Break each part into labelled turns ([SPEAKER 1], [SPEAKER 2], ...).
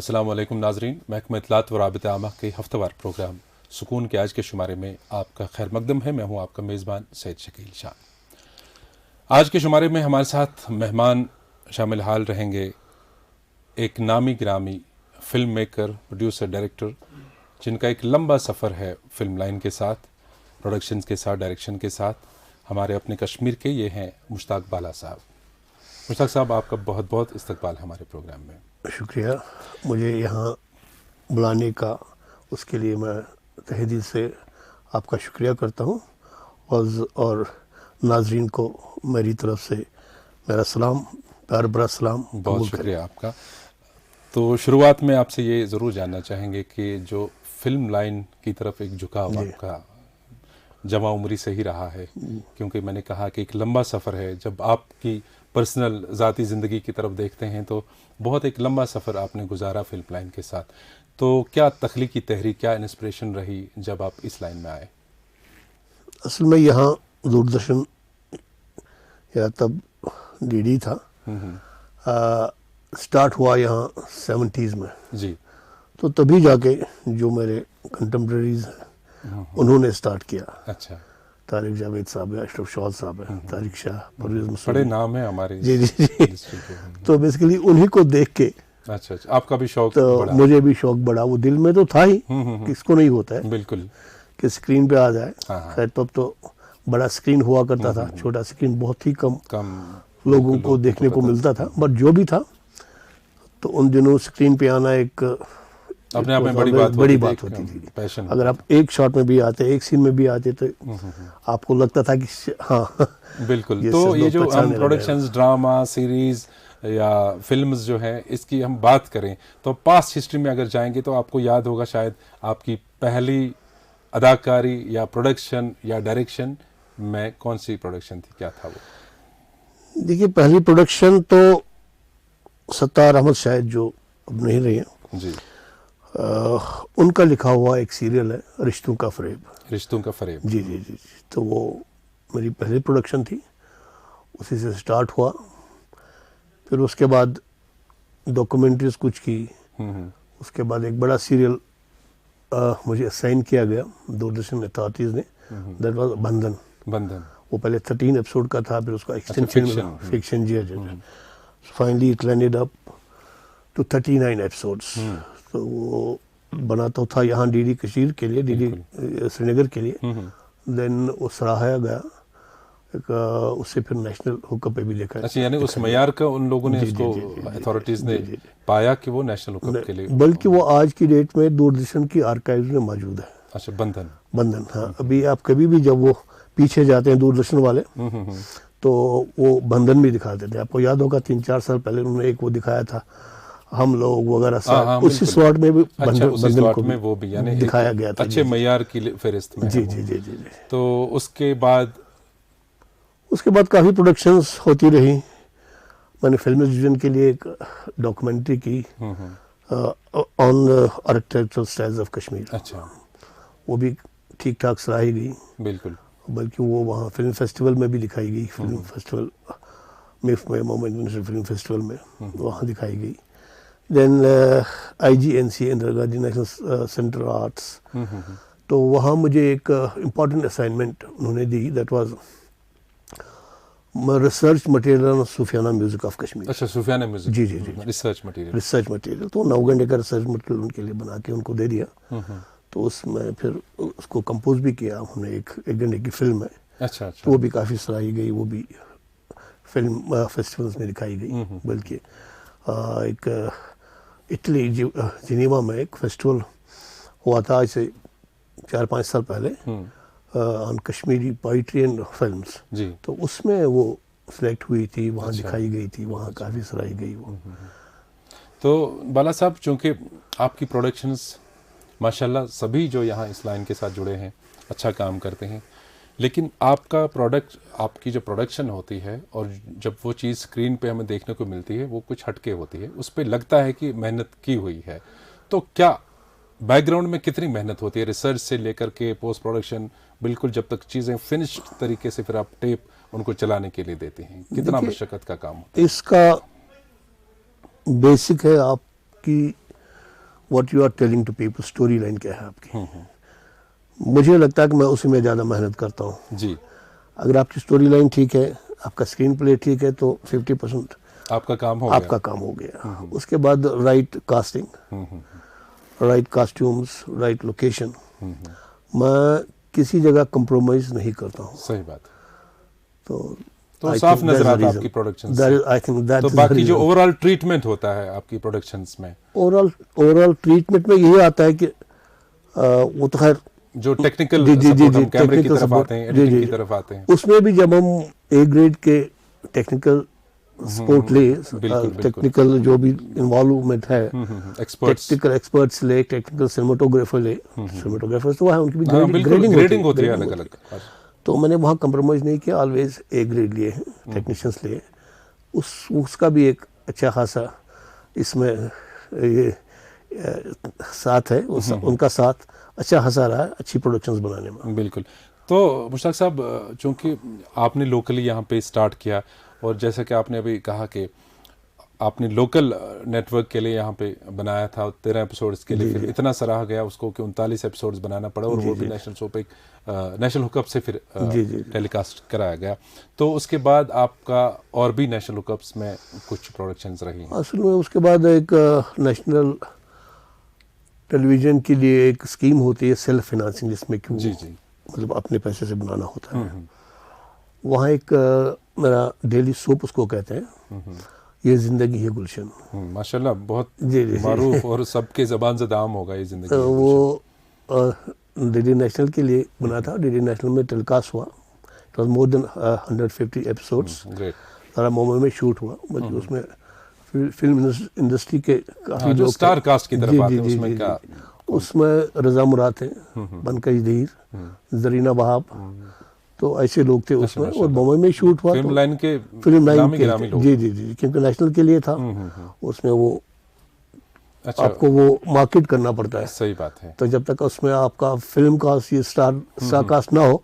[SPEAKER 1] अस्सलाम वालेकुम नाजरीन, महकमा इत्तलात व राबिता आमा के हफ्तेवार प्रोग्राम सुकून के आज के शुमारे में आपका खैर मकदम है। मैं हूं आपका मेज़बान सैयद शकील शाह। आज के शुमारे में हमारे साथ मेहमान शामिल हाल रहेंगे एक नामी गिरामी फिल्म मेकर, प्रोड्यूसर, डायरेक्टर, जिनका एक लंबा सफ़र है फिल्म लाइन के साथ, प्रोडक्शन के साथ, डायरेक्शन के साथ। हमारे अपने कश्मीर के ये हैं मुश्ताक बाला साहब। मुश्ताक साहब, आपका बहुत बहुत इस्तकबाल हमारे प्रोग्राम में।
[SPEAKER 2] शुक्रिया, मुझे यहाँ बुलाने का, उसके लिए मैं तहे दिल से आपका शुक्रिया करता हूँ और नाजरीन को मेरी तरफ से मेरा सलाम, प्यार भरा सलाम।
[SPEAKER 1] बहुत शुक्रिया आपका। तो शुरुआत में आपसे ये ज़रूर जानना चाहेंगे कि जो फिल्म लाइन की तरफ एक झुकाव आपका जवां उम्री से ही रहा है, क्योंकि मैंने कहा कि एक लंबा सफ़र है। जब आपकी पर्सनल ज़ाती ज़िंदगी की तरफ देखते हैं तो बहुत एक लंबा सफ़र आपने गुजारा फिल्म लाइन के साथ। तो क्या तख्लीकी तहरीक, क्या इंस्पिरेशन रही जब आप इस लाइन में आए?
[SPEAKER 2] असल में यहाँ दूरदर्शन या तब डीडी था, स्टार्ट हुआ यहाँ 70s में
[SPEAKER 1] जी।
[SPEAKER 2] तो तभी जाके जो मेरे कंटेम्प्रेरीज हैं उन्होंने स्टार्ट किया।
[SPEAKER 1] अच्छा।
[SPEAKER 2] तारिक जावेद साहब है, अशरफ शौल साहब है, तारिक शाह, परवेज़ मसूद,
[SPEAKER 1] बड़े नाम है हमारे।
[SPEAKER 2] जी जी जी। तो बेसिकली उन्हीं को देख के
[SPEAKER 1] अच्छा, आपका भी शौक
[SPEAKER 2] तो
[SPEAKER 1] बढ़ा।
[SPEAKER 2] मुझे भी शौक बढ़ा। वो दिल में तो था ही, किसको नहीं होता है
[SPEAKER 1] बिल्कुल
[SPEAKER 2] कि स्क्रीन पे आ जाए।
[SPEAKER 1] हाँ।
[SPEAKER 2] खैर तब तो बड़ा स्क्रीन हुआ करता था, छोटा स्क्रीन बहुत ही कम लोगों को देखने को मिलता था, बट जो भी था तो उन दिनों स्क्रीन पे आना एक
[SPEAKER 1] अपने आप में बड़ी बात होती थी। पैशन,
[SPEAKER 2] अगर आप एक शॉट में भी आते, एक सीन में भी आते तो आपको लगता था कि हाँ
[SPEAKER 1] बिल्कुल। तो ये जो हम प्रोडक्शंस, ड्रामा, सीरीज या फिल्म्स जो हैं, इसकी हम बात करें तो पास्ट हिस्ट्री में अगर जाएंगे तो आपको याद होगा शायद आपकी पहली अदाकारी या प्रोडक्शन या डायरेक्शन में कौन सी प्रोडक्शन थी, क्या था वो?
[SPEAKER 2] देखिए, पहली प्रोडक्शन तो सत्तार अहमद शायद जो अब नहीं रहे हैं
[SPEAKER 1] जी,
[SPEAKER 2] उनका लिखा हुआ एक सीरियल है रिश्तों का फरेब।
[SPEAKER 1] रिश्तों का फरेब।
[SPEAKER 2] जी जी जी जी। तो वो मेरी पहली प्रोडक्शन थी, उसी से स्टार्ट हुआ। फिर उसके बाद डॉक्यूमेंट्रीज कुछ की। उसके बाद एक बड़ा सीरियल मुझे असाइन किया गया दूरदर्शन अथॉरिटीज़ ने, दैट वाज बंधन। वो पहले 13 एपिसोड का था, फिर उसका एक्सटेंशन मिला, फिक्शन। जी जी। Finally it landed up to 39 episodes. तो वो बना तो था यहाँ डीडी कश्मीर के लिए, डीडी श्रीनगर के लिए। देन वो सराहाया गया, उससे फिर नेशनल हुकअप पे भी देखा।
[SPEAKER 1] अच्छा, यानी उस मयार का उन लोगों ने उसको अथॉरिटीज ने पाया कि वो नेशनल हुकअप के लिए, बल्कि
[SPEAKER 2] वो आज की डेट में दूरदर्शन की आर्काइव्स में मौजूद है।
[SPEAKER 1] अच्छा, बंधन।
[SPEAKER 2] हाँ, अभी आप कभी भी जब वो पीछे जाते हैं दूरदर्शन वाले तो वो बंधन भी दिखाते थे। आपको याद होगा 3-4 साल पहले उन्होंने एक वो दिखाया था, हम लोग वगैरह, उसी स्लॉट में भी बंधन को
[SPEAKER 1] में वो भी यानी
[SPEAKER 2] दिखाया गया था,
[SPEAKER 1] अच्छे मयार की फहरिस्त में।
[SPEAKER 2] जी जी जी जी।
[SPEAKER 1] तो उसके बाद
[SPEAKER 2] काफ़ी प्रोडक्शंस होती रही। मैंने फिल्म डिवीजन के लिए एक डॉक्यूमेंट्री की on architectural styles of Kashmir.
[SPEAKER 1] अच्छा।
[SPEAKER 2] वो भी ठीक ठाक सराही गई।
[SPEAKER 1] बिल्कुल।
[SPEAKER 2] बल्कि वो वहाँ फिल्म फेस्टिवल में भी दिखाई गई, फिल्म फेस्टिवल मिफ में, मोमेंट इंटरनेशनल फिल्म फेस्टिवल में वहाँ दिखाई गई। Then IGNC, Indira Gandhi national centre arts, तो वहाँ मुझे एक इम्पॉर्टेंट असाइनमेंट उन्होंने दी, that was research material on Sufiana music of Kashmir.
[SPEAKER 1] अच्छा, सूफियाना म्यूजिक।
[SPEAKER 2] जी जी जी।
[SPEAKER 1] Research material.
[SPEAKER 2] तो 9 घंटे का रिसर्च मटेरियल उनके लिए बना के उनको दे दिया। तो उसमें फिर उसको कंपोज भी किया हमने, एक घंटे की फिल्म है।
[SPEAKER 1] अच्छा।
[SPEAKER 2] तो वो भी काफ़ी सराही गई, वो भी फिल्म फेस्टिवल्स में दिखाई गई। बल्कि एक इटली जिनेवा में एक फेस्टिवल हुआ था आज से 4-5 साल पहले, on Kashmiri poetry and films.
[SPEAKER 1] जी।
[SPEAKER 2] तो उसमें वो सिलेक्ट हुई थी, वहाँ दिखाई गई थी, वहाँ काफ़ी सराही गई वो।
[SPEAKER 1] तो बाला साहब, चूँकि आपकी प्रोडक्शंस माशाल्लाह सभी जो यहाँ इस लाइन के साथ जुड़े हैं अच्छा काम करते हैं, लेकिन आपका प्रोडक्ट, आपकी जो प्रोडक्शन होती है और जब वो चीज़ स्क्रीन पे हमें देखने को मिलती है वो कुछ हटके होती है, उस पर लगता है कि मेहनत की हुई है। तो क्या बैकग्राउंड में कितनी मेहनत होती है, रिसर्च से लेकर के पोस्ट प्रोडक्शन, बिल्कुल जब तक चीज़ें फिनिश्ड तरीके से फिर आप टेप उनको चलाने के लिए देते हैं, कितना मशक्कत का काम होता है?
[SPEAKER 2] इसका बेसिक है आपकी what you are telling to people, story line क्या है आपकी। मुझे लगता है कि मैं उसी में ज़्यादा मेहनत करता हूँ
[SPEAKER 1] जी।
[SPEAKER 2] अगर आपकी स्टोरी लाइन ठीक है, आपका स्क्रीन प्ले ठीक है, तो 50%
[SPEAKER 1] आपका काम हो
[SPEAKER 2] आपका काम हो गया। उसके बाद right casting, right costumes, right location. मैं किसी जगह कंप्रोमाइज नहीं करता हूँ।
[SPEAKER 1] सही बात।
[SPEAKER 2] तो
[SPEAKER 1] साफ नजर आता है आपकी प्रोडक्शन से। तो बाकी जो ओवरऑल ट्रीटमेंट होता है आपकी प्रोडक्शंस में,
[SPEAKER 2] ओवरऑल ट्रीटमेंट में यही आता है कि वो तो खैर
[SPEAKER 1] जो टेक्निकल सपोर्ट, हम कैमरे की तरफ आते हैं, एडिटिंग की तरफ आते हैं,
[SPEAKER 2] उसमें भी जब हम ए ग्रेड के टेक्निकल सपोर्ट ले, टेक्निकल जो भी इन्वॉल्वमेंट है, टेक्निकल एक्सपर्ट्स ले, टेक्निकल सिनेमेटोग्राफर ले, सिनेमेटोग्राफर्स तो वहाँ उनकी भी ग्रेडिंग होती है
[SPEAKER 1] अलग-अलग।
[SPEAKER 2] तो मैंने वहाँ कंप्रोमाइज़ नहीं किया, ऑलवेज ए ग्रेड लिए हैं, टेक्नीशियंस लिए। उसका भी एक अच्छा खासा इसमें ये साथ है, उनका साथ अच्छा खासा रहा है अच्छी प्रोडक्शंस बनाने में।
[SPEAKER 1] बिल्कुल। तो मुश्ताक साहब, चूँकि आपने लोकली यहाँ पे स्टार्ट किया, और जैसा कि आपने अभी कहा कि आपने लोकल नेटवर्क के लिए यहाँ पे बनाया था 13 एपिसोड्स के लिए, फिर इतना सराहा गया उसको कि 39 एपिसोड्स बनाना पड़ा, और वो भी नेशनल शो पे नेशनल हुकअप से फिर टेलीकास्ट कराया गया। तो उसके बाद आपका और भी नेशनल हुकअप्स में कुछ प्रोडक्शंस रही हैं?
[SPEAKER 2] असल में उसके बाद एक नेशनल टेलीविज़न के लिए एक स्कीम होती है सेल्फ फाइनेंसिंग, जिसमें कि मतलब अपने पैसे से बनाना होता है। वहाँ एक मेरा डेली सोप उसको कहते हैं, ये जिंदगी है गुलशन।
[SPEAKER 1] माशाल्लाह, बहुत मारूफ और सबके ज़बान से दाम होगा ये जिंदगी।
[SPEAKER 2] वो डीडी नेशनल के लिए बना था, डीडी नेशनल में टेलीकास्ट हुआ। It was more than 150 episodes. सारा मुंबई में शूट हुआ, बल्कि उसमें फिल्म इंडस्ट्री के काफ़ी लोग,
[SPEAKER 1] स्टार कास्ट की तरफ आते हैं उसमें क्या?
[SPEAKER 2] उसमें रज़ा मुराद थे, बनकश धीर, जरीना वहाब, तो ऐसे लोग थे उसमें। और मुंबई में शूट हुआ,
[SPEAKER 1] फिल्म लाइन के
[SPEAKER 2] जी, क्योंकि नेशनल के लिए था। उसमें वो आपको वो मार्केट करना पड़ता है।
[SPEAKER 1] सही बात है।
[SPEAKER 2] तो जब तक उसमें आपका फिल्म कास्ट, ये स्टार कास्ट ना हो,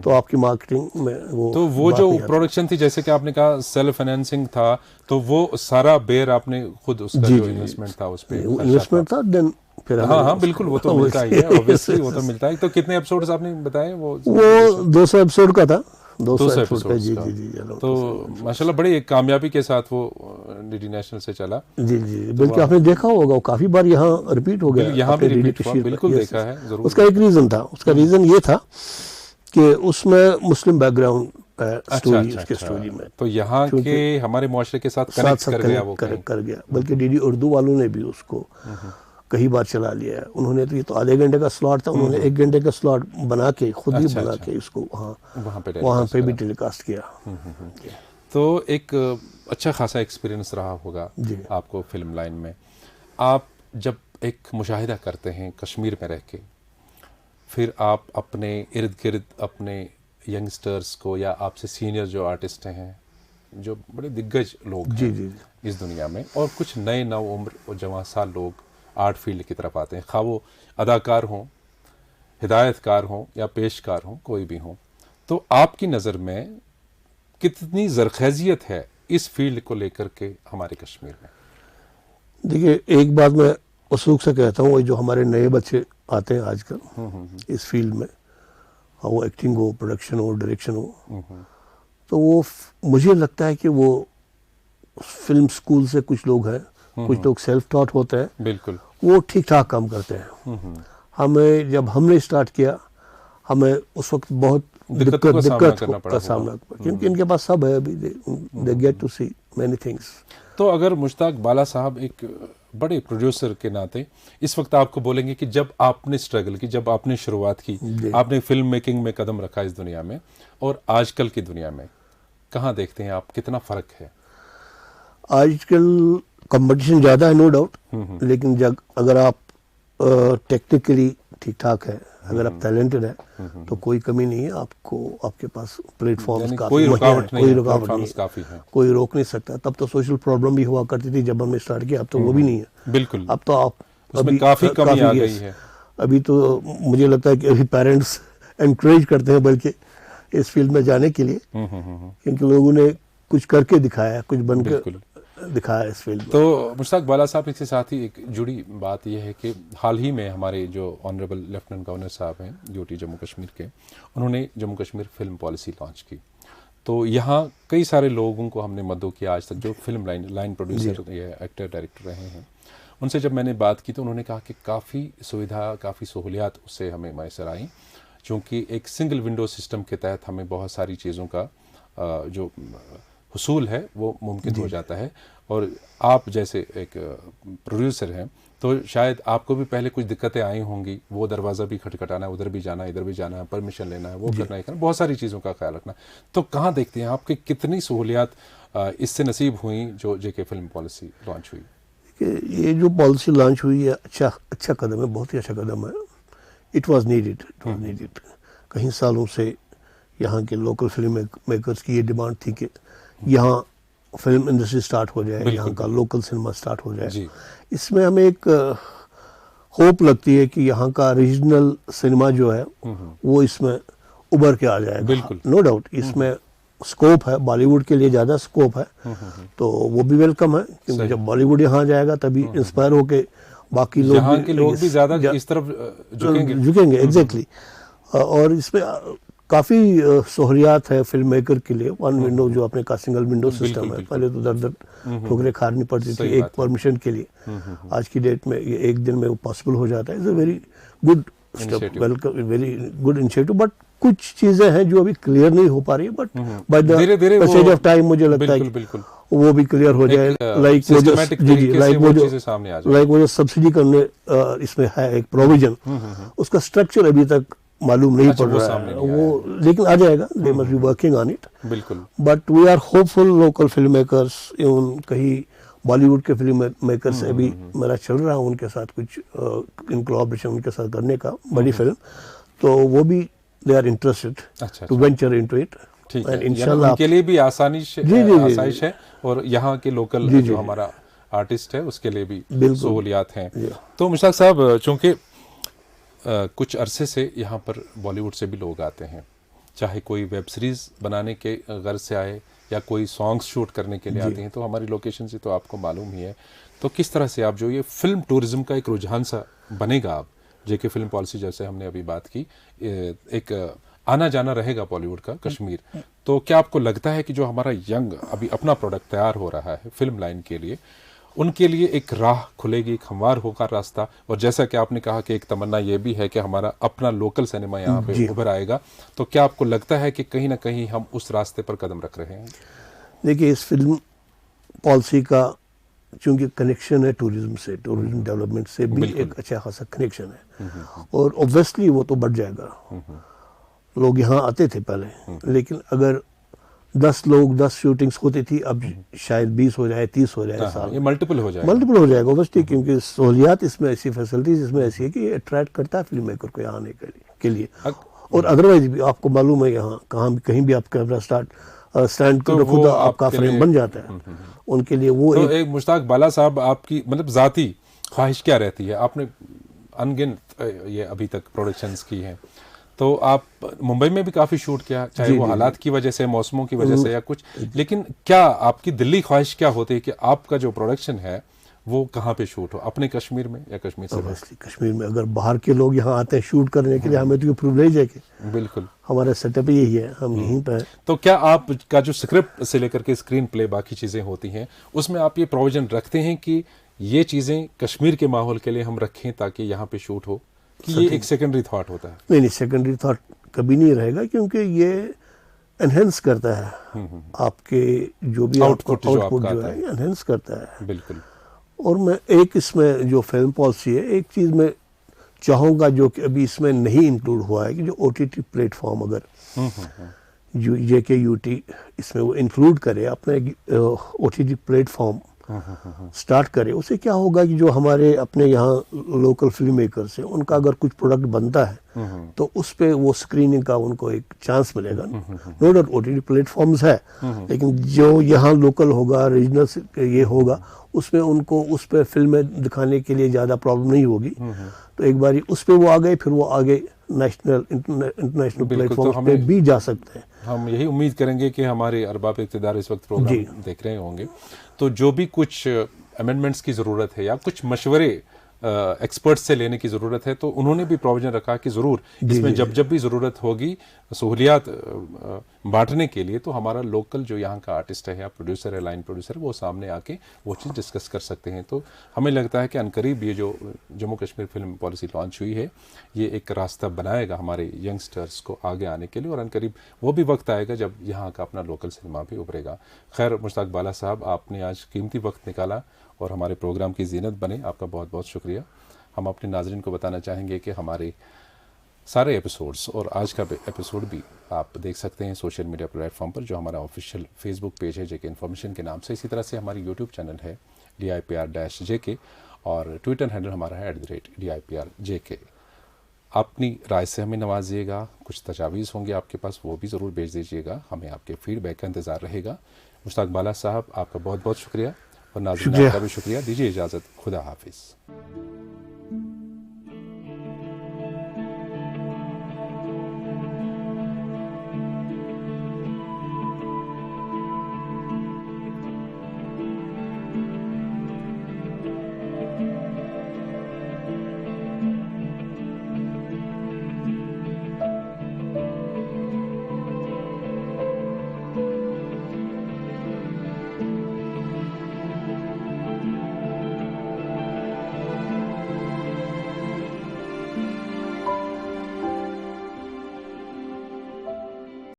[SPEAKER 2] तो आपकी मार्केटिंग में वो
[SPEAKER 1] जो प्रोडक्शन थी, जैसे कि आपने कहा सेल्फ फाइनेंसिंग था, तो वो सारा बेयर आपने खुद उसका जो इन्वेस्टमेंट था उस पे
[SPEAKER 2] इन्वेस्टमेंट था, देन फिर
[SPEAKER 1] हाँ बिल्कुल, वो तो मिलता ही है, ऑब्वियसली वो तो मिलता है। तो कितने एपिसोड्स आपने बताए? वो
[SPEAKER 2] 200 एपिसोड का था। 200 एपिसोड का। जी।
[SPEAKER 1] तो माशाल्लाह बड़ी एक कामयाबी के साथ वो डीडी नेशनल से चला।
[SPEAKER 2] जी, बल्कि आपने देखा होगा वो काफ़ी बार यहाँ रिपीट हो गया।
[SPEAKER 1] यहाँ भी रिपीट हुआ, बिल्कुल देखा है जरूर।
[SPEAKER 2] उसका एक रीज़न था, उसका रीज़न ये था कि उसमें मुस्लिम बैकग्राउंड स्टोरी, उसके स्टोरी में,
[SPEAKER 1] तो यहाँ के हमारे मुआशरे के साथ कनेक्ट कर गया, वो
[SPEAKER 2] कर गया। बल्कि डीडी उर्दू वालों ने भी उसको कई बार चला लिया है उन्होंने। तो ये तो आधे घंटे का स्लॉट था, उन्होंने 1 घंटे का स्लॉट बना के खुद ही बना के इसको वहाँ पे भी टेलीकास्ट किया।
[SPEAKER 1] तो एक अच्छा खासा एक्सपीरियंस रहा होगा आपको फिल्म लाइन में। आप जब एक मुशाहिदा करते हैं कश्मीर में रह के, फिर आप अपने इर्द गिर्द अपने यंगस्टर्स को, या आपसे सीनियर जो आर्टिस्ट हैं, जो बड़े दिग्गज लोग हैं इस दुनिया में, और कुछ नए नव उम्र और जवान साल लोग आर्ट फील्ड की तरफ आते हैं, खा वो अदाकार हों, हिदायतकार हों या पेशकार हों, कोई भी हों, तो आपकी नज़र में कितनी ज़रख़ेज़ियत है इस फील्ड को लेकर के हमारे कश्मीर में?
[SPEAKER 2] देखिए, एक बात मैं वसूख से कहता हूँ, जो हमारे नए बच्चे आते हैं आजकल इस फील्ड में, वो एक्टिंग हो, प्रोडक्शन हो, डायरेक्शन हो, तो वो मुझे लगता है कि वो फिल्म स्कूल से कुछ लोग हैं, कुछ लोग सेल्फ टॉट होते हैं,
[SPEAKER 1] बिल्कुल,
[SPEAKER 2] वो ठीक ठाक काम करते हैं। हमें जब हमने स्टार्ट किया, हमें उस वक्त बहुत दिक्कत का सामना, क्योंकि इनके पास सब है अभी, they get to see many things.
[SPEAKER 1] तो अगर मुश्ताक बाला साहब एक बड़े प्रोड्यूसर के नाते इस वक्त आपको बोलेंगे कि जब आपने स्ट्रगल की, जब आपने शुरुआत की, आपने फिल्म मेकिंग में कदम रखा इस दुनिया में और आजकल की दुनिया में, कहाँ देखते हैं आप, कितना फ़र्क है?
[SPEAKER 2] आजकल कंपटीशन ज़्यादा है, नो डाउट, लेकिन जब अगर आप टेक्निकली ठीक ठाक है, अगर आप टैलेंटेड है, तो कोई कमी नहीं है आपको, आपके पास प्लेटफॉर्म्स काफ़ी,
[SPEAKER 1] कोई रुकावट नहीं है,
[SPEAKER 2] कोई रोक नहीं सकता। तब तो सोशल प्रॉब्लम भी हुआ करती थी जब हमने स्टार्ट किया, अब तो वो भी नहीं है।
[SPEAKER 1] बिल्कुल,
[SPEAKER 2] अब तो आप
[SPEAKER 1] उसमें काफ़ी कमी आ गई है।
[SPEAKER 2] अभी तो मुझे लगता है कि अभी पेरेंट्स एनकरेज करते हैं बल्कि इस फील्ड में जाने के लिए, क्योंकि लोगों ने कुछ करके दिखाया, कुछ बनकर दिखाया इस फिल्म में।
[SPEAKER 1] तो मुश्ताक बाला साहब, इसके साथ ही एक जुड़ी बात यह है कि हाल ही में हमारे जो ऑनरेबल लेफ्टिनेंट गवर्नर साहब हैं यूटी जम्मू कश्मीर के, उन्होंने Jammu Kashmir film policy launch की। तो यहाँ कई सारे लोगों को हमने मददों किया आज तक, जो फिल्म लाइन प्रोड्यूसर या एक्टर डायरेक्टर रहे हैं, उनसे जब मैंने बात की तो उन्होंने कहा कि काफ़ी सुविधा, काफ़ी सहूलियात उससे हमें मैसर आई, क्योंकि एक सिंगल विंडो सिस्टम के तहत हमें बहुत सारी चीज़ों का जो हुसूल है वो मुमकिन हो जाता है। और आप जैसे एक प्रोड्यूसर हैं तो शायद आपको भी पहले कुछ दिक्कतें आई होंगी, वो दरवाज़ा भी खटखटाना है, उधर भी जाना है, इधर भी जाना है, परमिशन लेना है, वो करना है, बहुत सारी चीज़ों का ख्याल रखना। तो कहाँ देखते हैं आपके कितनी सहूलियात इससे नसीब हुई जो जेके फिल्म पॉलिसी लॉन्च हुई?
[SPEAKER 2] कि ये जो पॉलिसी लॉन्च हुई है अच्छा कदम है, बहुत ही अच्छा कदम है। इट वाज नीडेड, कहीं सालों से यहाँ के लोकल फिल्म मेकर्स की ये डिमांड थी कि यहाँ फिल्म इंडस्ट्री स्टार्ट हो जाए, यहाँ का लोकल सिनेमा स्टार्ट हो जाए। इसमें हमें एक होप लगती है कि यहाँ का रीजनल सिनेमा जो है वो इसमें उभर के आ जाएगा। नो डाउट इसमें स्कोप है, बॉलीवुड के लिए ज़्यादा स्कोप है, तो वो भी वेलकम है, क्योंकि जब बॉलीवुड यहाँ जाएगा तभी इंस्पायर होके बाकी लोग
[SPEAKER 1] भी ज़्यादा इस तरफ
[SPEAKER 2] झुकेंगे। एग्जैक्टली। और इसमें काफ़ी सहूलियात है फिल्म मेकर के लिए। वन विंडो जो अपने का सिंगल विंडो सिस्टम है, पहले तो दर ठोकरें खानी पड़ती थी एक परमिशन के लिए। आज की डेट में ये एक दिन में वो पॉसिबल हो जाता है। It's a very good step, welcome, very good initiative. But कुछ चीज़ें हैं जो अभी क्लियर नहीं हो पा रही है, but by the passage of time मुझे लगता है कि वो भी क्लियर हो जाए। लाइक वो जो सब्सिडी करने इसमें है एक प्रोविजन, उसका स्ट्रक्चर अभी तक मालूम नहीं पड़ रहा है वो, लेकिन आ जाएगा। They must be working on it.
[SPEAKER 1] बिल्कुल।
[SPEAKER 2] But we are hopeful, local film makers, even कहीं बॉलीवुड के फिल्म मेकर्स से भी मेरा चल रहा है उनके साथ कुछ इन कोलैबोरेशन उनके साथ करने का, बड़ी फिल्म, तो वो भी they are interested to venture into it.
[SPEAKER 1] And इंशाल्लाह उनके लिए भी आसाइश है, और यहाँ के लोकल जो हमारा आर्टिस्ट है उसके लिए भी सहूलियात हैं। तो मुश्ताक साहब, चूंकि कुछ अरसे से यहाँ पर बॉलीवुड से भी लोग आते हैं, चाहे कोई वेब सीरीज़ बनाने के गर्ज से आए या कोई सॉन्ग्स शूट करने के लिए आते हैं, तो हमारी लोकेशन से तो आपको मालूम ही है। तो किस तरह से आप जो ये फिल्म टूरिज्म का एक रुझान सा बनेगा, आप जेके फिल्म पॉलिसी जैसे हमने अभी बात की, एक आना जाना रहेगा बॉलीवुड का कश्मीर, तो क्या आपको लगता है कि जो हमारा यंग अभी अपना प्रोडक्ट तैयार हो रहा है फिल्म लाइन के लिए, उनके लिए एक राह खुलेगी, एक हमवार होगा रास्ता? और जैसा कि आपने कहा कि एक तमन्ना ये भी है कि हमारा अपना लोकल सिनेमा यहाँ पे उभर आएगा, तो क्या आपको लगता है कि कहीं ना कहीं हम उस रास्ते पर कदम रख रहे हैं?
[SPEAKER 2] देखिए, इस फिल्म पॉलिसी का चूंकि कनेक्शन है टूरिज्म से, टूरिज्म डेवलपमेंट से भी एक अच्छा खासा कनेक्शन है, और ऑब्वियसली वो तो बढ़ जाएगा। लोग यहाँ आते थे पहले, लेकिन अगर 10 लोग 10 शूटिंग्स होती थी, अब शायद 20 हो जाए, 30 हो जाए साल,
[SPEAKER 1] ये मल्टीपल हो जाएगा
[SPEAKER 2] ऑब्वियसली, क्योंकि सहूलियात इसमें ऐसी, फैसिलिटीज इसमें ऐसी है कि अट्रैक्ट करता है फिल्म मेकर को यहाँ आने के लिए। और अदरवाइज भी आपको मालूम है यहाँ कहीं भी आप कैमरा स्टैंड को रखो तो आपका फ्रेम बन जाता है उनके लिए। वो
[SPEAKER 1] तो एक मुश्ताक बाला साहब, आपकी मतलब जाती ख्वाहिश क्या रहती है? आपने अनगिनत ये अभी तक प्रोडक्शंस की हैं, तो आप मुंबई में भी काफ़ी शूट किया, चाहे वो हालात की वजह से, मौसमों की वजह से या कुछ, लेकिन क्या आपकी दिल्ली ख्वाहिश क्या होती है कि आपका जो प्रोडक्शन है वो कहाँ पे शूट हो, अपने कश्मीर में या कश्मीर से बाहर?
[SPEAKER 2] कश्मीर में अगर बाहर के लोग यहाँ आते हैं शूट करने के लिए, हमें तो ये प्रिविलेज है कि
[SPEAKER 1] बिल्कुल
[SPEAKER 2] हमारा सेटअप यही है, हम यहीं पे हैं।
[SPEAKER 1] तो क्या आपका जो स्क्रिप्ट से लेकर के स्क्रीन प्ले बाकी चीज़ें होती हैं, उसमें आप ये प्रोविजन रखते हैं कि ये चीज़ें कश्मीर के माहौल के लिए हम रखें ताकि यहाँ पे शूट हो, कि ये एक सेकेंडरी थॉट होता है?
[SPEAKER 2] नहीं, सेकेंडरी थॉट कभी नहीं रहेगा, क्योंकि ये एनहेंस करता है आपके जो भी आउटपुट जो है, एनहेंस करता है।
[SPEAKER 1] बिल्कुल। और
[SPEAKER 2] मैं एक इसमें जो फिल्म पॉलिसी है, एक चीज़ मैं चाहूँगा जो कि अभी इसमें नहीं इंक्लूड हुआ है, कि जो OTT प्लेटफॉर्म अगर जो जेके यूटी इसमें वो इंक्लूड करे, अपने OTT प्लेटफॉर्म स्टार्ट करे, उससे क्या होगा कि जो हमारे अपने यहाँ लोकल फिल्म मेकर्स हैं, उनका अगर कुछ प्रोडक्ट बनता है तो उस पे वो स्क्रीनिंग का उनको एक चांस मिलेगा। नो डाउट OTT प्लेटफॉर्म्स है, लेकिन जो यहाँ लोकल होगा, रीजनल ये होगा, उसमें उनको उस पे फिल्में दिखाने के लिए ज़्यादा प्रॉब्लम नहीं होगी। तो एक बारी उस पे वो आ गए, फिर वो आगे नेशनल इंटरनेशनल प्लेटफॉर्म पे भी जा सकते हैं।
[SPEAKER 1] हम यही उम्मीद करेंगे कि हमारे अरबाब इक़्तिदार इस वक्त प्रोग्राम देख रहे होंगे, तो जो भी कुछ अमेंडमेंट्स की ज़रूरत है या कुछ मशवरे एक्सपर्ट्स से लेने की ज़रूरत है, तो उन्होंने भी प्रोविज़न रखा कि ज़रूर इसमें जब जब भी ज़रूरत होगी सहूलियात बांटने के लिए, तो हमारा लोकल जो यहाँ का आर्टिस्ट है या प्रोड्यूसर है, लाइन प्रोड्यूसर, वो सामने आके वो चीज़ डिस्कस कर सकते हैं। तो हमें लगता है कि अनकरीब ये जो Jammu Kashmir film policy launch हुई है, ये एक रास्ता बनाएगा हमारे यंगस्टर्स को आगे आने के लिए, और अनकरीब वो भी वक्त आएगा जब यहाँ का अपना लोकल सिनेमा भी उभरेगा। खैर मुश्ताक बाला साहब, आपने आज कीमती वक्त निकाला और हमारे प्रोग्राम की जीनत बने, आपका बहुत बहुत शुक्रिया। हम अपने नाज़रीन को बताना चाहेंगे कि हमारे सारे एपिसोड्स और आज का एपिसोड भी आप देख सकते हैं सोशल मीडिया प्लेटफॉर्म पर, जो हमारा ऑफिशियल फेसबुक पेज है जेके इन्फॉर्मेशन के नाम से। इसी तरह से हमारी यूट्यूब चैनल है DIPR-JK, और ट्विटर हैंडल हमारा है @DIPR-JK। अपनी राय से हमें नवाजिएगा, कुछ तजावीज़ होंगे आपके पास वो भी ज़रूर भेज दीजिएगा, हमें आपके फीडबैक का इंतज़ार रहेगा। मुश्ताक बाला साहब, आपका बहुत बहुत शुक्रिया, और नाज़रीन आपका भी शुक्रिया। दीजिए इजाज़त, खुदा हाफिज़।